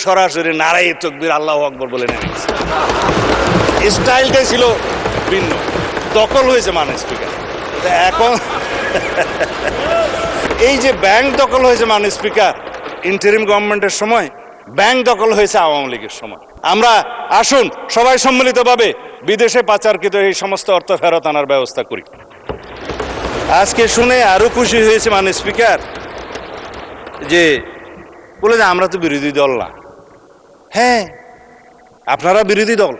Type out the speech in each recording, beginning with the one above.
সরাসরি নারায়ে তাকবীর আল্লাহু আকবার বলে নেমেছে। স্টাইলটাই ছিল ভিন্ন। দখল হয়েছে মাননীয় স্পিকার। এখন এই যে ব্যাংক দখল হয়েছে মাননীয় স্পিকার, ইন্টারিম গভর্নমেন্টের সময় ব্যাংক দখল হয়েছে আওয়ামী লীগের সময়। আমরা আসুন সবাই সম্মিলিতভাবে বিদেশে পাচারকৃত এই সমস্ত অর্থ ফেরত আনার ব্যবস্থা করি। আজকে শুনে আরো খুশি হয়েছে মাননীয় স্পিকার যে বলে যে আমরা তো বিরোধী দল না। হ্যাঁ, আপনারা বিরোধী দল,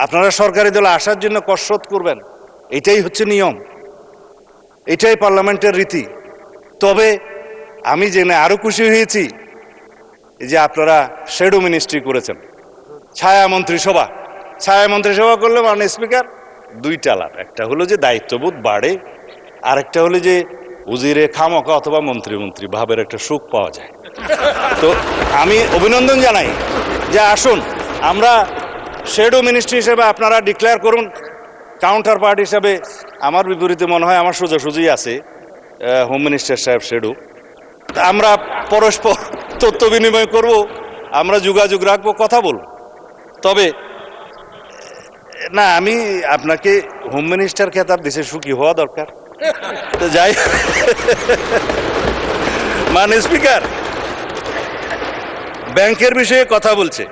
আপনারা সরকারি দলে আসার জন্য কসরত করবেন, এটাই হচ্ছে নিয়ম, এটাই পার্লামেন্টের রীতি। তবে আমি জেনে আরো খুশি হয়েছি যে আপনারা শ্যাডো মিনিস্ট্রি করেছেন, ছায়া মন্ত্রিসভা। ছায়া মন্ত্রিসভা করলে মাননীয় স্পিকার দুইটা লাভ, একটা হলো যে দায়িত্ববোধ বাড়ে, আরেকটা হলো যে উজিরে খামকা অথবা মন্ত্রী ভাবের একটা সুখ পাওয়া যায়। তো আমি অভিনন্দন জানাই যে আসুন আমরা শ্যাডো মিনিস্ট্রি হিসেবে আপনারা ডিক্লেয়ার করুন। কাউন্টার পার্ট হিসাবে আমার বিপরীতে মনে হয় আমার সোজাসুজি আছে হোম মিনিস্টার সাহেব শ্যাডো। আমরা পরস্পর তথ্য বিনিময় করব, আমরা যোগাযোগ রাখবো, কথা বলব। তবে না, আমি আপনাকে হোম মিনিস্টার খেতাব দিছে, সুখী হওয়া দরকার। তো যাই, মাননীয় স্পিকার ব্যাংকের বিষয়ে কথা বলছে,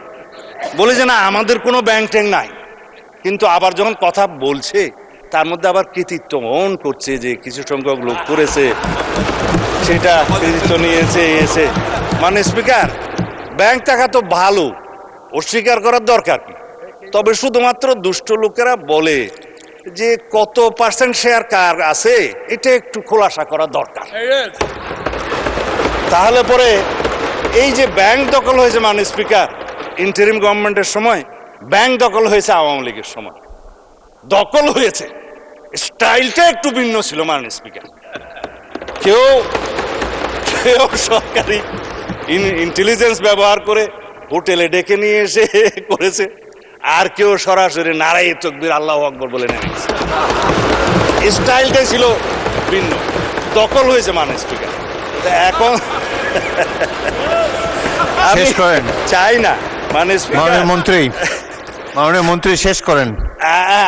বলে যে না আমাদের কোনো ব্যাংক ট্যাঙ্ক নাই, কিন্তু আবার যখন কথা বলছে তার মধ্যে আবার কৃতিত্ব মন করছে যে কিছু সংখ্যক লোক করেছে, সেটা কৃতিত্ব নিয়েছে এসে। মাননীয় স্পিকার ব্যাংক টাকা তো ভালো, অস্বীকার করার দরকার কি। তবে শুধুমাত্র দুষ্ট লোকেরা বলে যে কত পার্সেন্ট শেয়ার কার আছে এটা একটু খোলাসা করা দরকার। তাহলে পরে এই যে ব্যাংক দখল হয়েছে মাননীয় স্পিকার, ইন্টারিম গভর্নমেন্টের সময় ব্যাংক দখল হয়েছে আওয়ামী লীগের সময়। দখল হয়েছে, স্টাইলটা একটু ভিন্ন ছিল মাননীয় স্পিকার। কেউ সরকারি ইন্টেলিজেন্স ব্যবহার করে হোটেলে ডেকে নিয়ে এসে করেছে, আর কেউ সরাসরি নারায়ে তাকবীর আল্লাহু আকবার বলে নেমেছে। স্টাইলটাই ছিল ভিন্ন। দখল হয়েছে মাননীয় স্পিকার। এখন আমি চাই না মাননীয় মন্ত্রী শেষ করেন।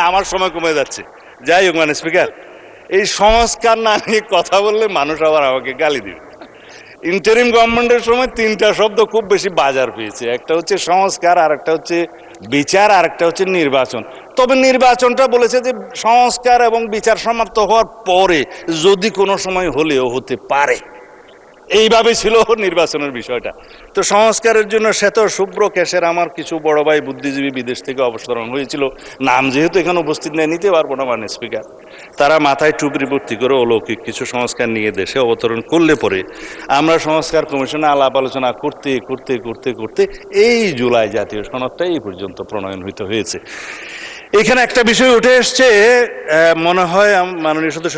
আমার সময় কমে যাচ্ছে। যাই হোক মাননীয় স্পিকার, এই সংস্কার না নিয়ে কথা বললে মানুষ আবার আমাকে গালি দিবে। ইন্টারিম গভর্নমেন্টের সময় তিনটা শব্দ খুব বেশি বাজার পেয়েছে, একটা হচ্ছে সংস্কার, আর একটা হচ্ছে বিচার, আর একটা হচ্ছে নির্বাচন। তবে নির্বাচনটা বলেছে যে সংস্কার এবং বিচার সমাপ্ত হওয়ার পরে যদি কোনো সময় হলেও হতে পারে, এইভাবে ছিল নির্বাচনের বিষয়টা। তো সংস্কারের জন্য শ্বেত শুভ্র কেশের আমার কিছু বড় ভাই বুদ্ধিজীবী বিদেশ থেকে অবতরণ হয়েছিল, নাম যেহেতু এখানে উপস্থিত নেই নিতে পারবো না মাননীয় স্পিকার। তারা মাথায় টুপি ভর্তি করে অলৌকিক কিছু সংস্কার নিয়ে দেশে অবতরণ করলে পরে আমরা সংস্কার কমিশনে আলাপ আলোচনা করতে করতে করতে করতে এই জুলাই জাতীয় সনদটা এই পর্যন্ত প্রণয়ন হয়েছে। এখানে একটা বিষয় উঠে এসছে, মনে হয় মাননীয় সদস্য